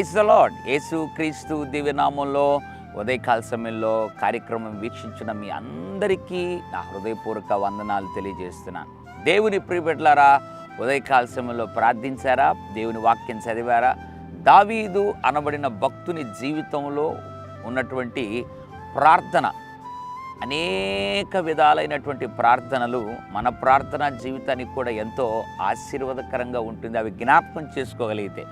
Praise the lord. యేసు క్రీస్తు దివ్యనామంలో ఉదయకాల సమయంలో కార్యక్రమం వీక్షించిన మీ అందరికీ నా హృదయపూర్వక వందనాలు తెలియజేస్తున్నాను. దేవుని ప్రియబిడ్డలారా, ఉదయకాల సమయంలో ప్రార్థించారా? దేవుని వాక్యం చదివారా? దావీదు అనబడిన భక్తుని జీవితంలో ఉన్నటువంటి ప్రార్థన, అనేక విధాలైనటువంటి ప్రార్థనలు మన ప్రార్థనా జీవితానికి కూడా ఎంతో ఆశీర్వాదకరంగా ఉంటుంది. అవి జ్ఞాపకం చేసుకోగలిగితే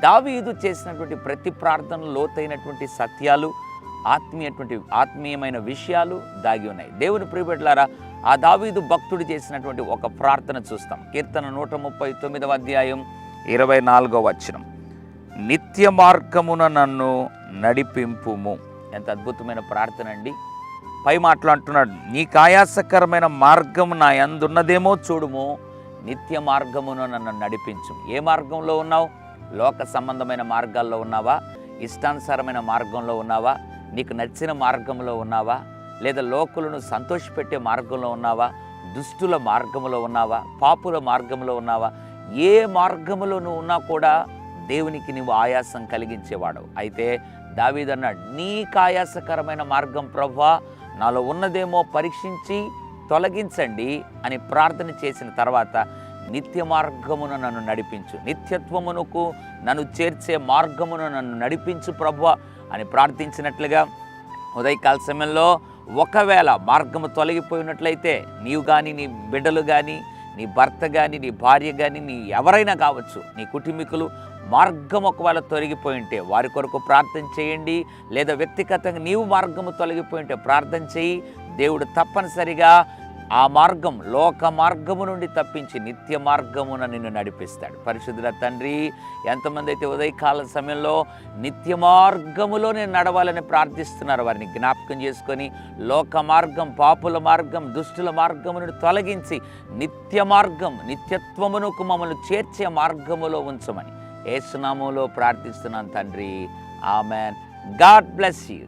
దావీదు చేసినటువంటి ప్రతి ప్రార్థన లోతైనటువంటి సత్యాలు, ఆత్మీయమైన విషయాలు దాగి ఉన్నాయి. దేవుని ప్రియబిడ్డలారా, ఆ దావీదు భక్తుడు చేసినటువంటి ఒక ప్రార్థన చూస్తాం. కీర్తన 139వ అధ్యాయం 24వ వచనం, నిత్య మార్గమున నన్ను నడిపింపుము. ఎంత అద్భుతమైన ప్రార్థన అండి. పై మాట్లాడుతున్నాడు, నీకు ఆయాసకరమైన మార్గము నా యందున్నదేమో చూడుము, నిత్య మార్గమును నన్ను నడిపించు. ఏ మార్గంలో ఉన్నావు? లోక సంబంధమైన మార్గాల్లో ఉన్నావా? ఇష్టానుసారమైన మార్గంలో ఉన్నావా? నీకు నచ్చిన మార్గంలో ఉన్నావా? లేదా లోకులను సంతోషపెట్టే మార్గంలో ఉన్నావా? దుష్టుల మార్గంలో ఉన్నావా? పాపుల మార్గంలో ఉన్నావా? ఏ మార్గంలో నువ్వు ఉన్నా కూడా దేవునికి నీవు ఆయాసం కలిగించేవాడు. అయితే దావీదు అన్నాడు, నీకు ఆయాసకరమైన మార్గం ప్రభువా, నాలో ఉన్నదేమో పరీక్షించి తొలగించండి అని ప్రార్థన చేసిన తర్వాత, నిత్య మార్గమును నన్ను నడిపించు, నిత్యత్వమునకు నన్ను చేర్చే మార్గమును నన్ను నడిపించు ప్రభువా అని ప్రార్థించినట్లుగా ఉదయకాల సమయంలో ఒకవేళ మార్గము తొలగిపోయినట్లయితే నీవు కానీ, నీ బిడ్డలు కానీ, నీ భర్త కానీ, నీ భార్య కానీ, నీ ఎవరైనా కావచ్చు, నీ కుటుంబీకులు మార్గం ఒకవేళ తొలగిపోయి ఉంటే వారి కొరకు ప్రార్థన చేయండి. లేదా వ్యక్తిగతంగా నీవు మార్గము తొలగిపోయి ఉంటే ప్రార్థన చేయి. దేవుడు తప్పనిసరిగా ఆ మార్గం, లోక మార్గము నుండి తప్పించి నిత్య మార్గమున నిన్ను నడిపిస్తాడు. పరిశుద్ధుల తండ్రి, ఎంతమంది అయితే ఉదయకాల సమయంలో నిత్య మార్గములో నేను నడవాలని ప్రార్థిస్తున్నారు, వారిని జ్ఞాపకం చేసుకొని లోక మార్గం, పాపుల మార్గం, దుష్టుల మార్గమును తొలగించి నిత్య మార్గం, నిత్యత్వమునకు మమ్మల్ని చేర్చే మార్గములో ఉంచమని యేసు నామములో ప్రార్థిస్తున్నాను తండ్రి. ఆమెన్. God bless you.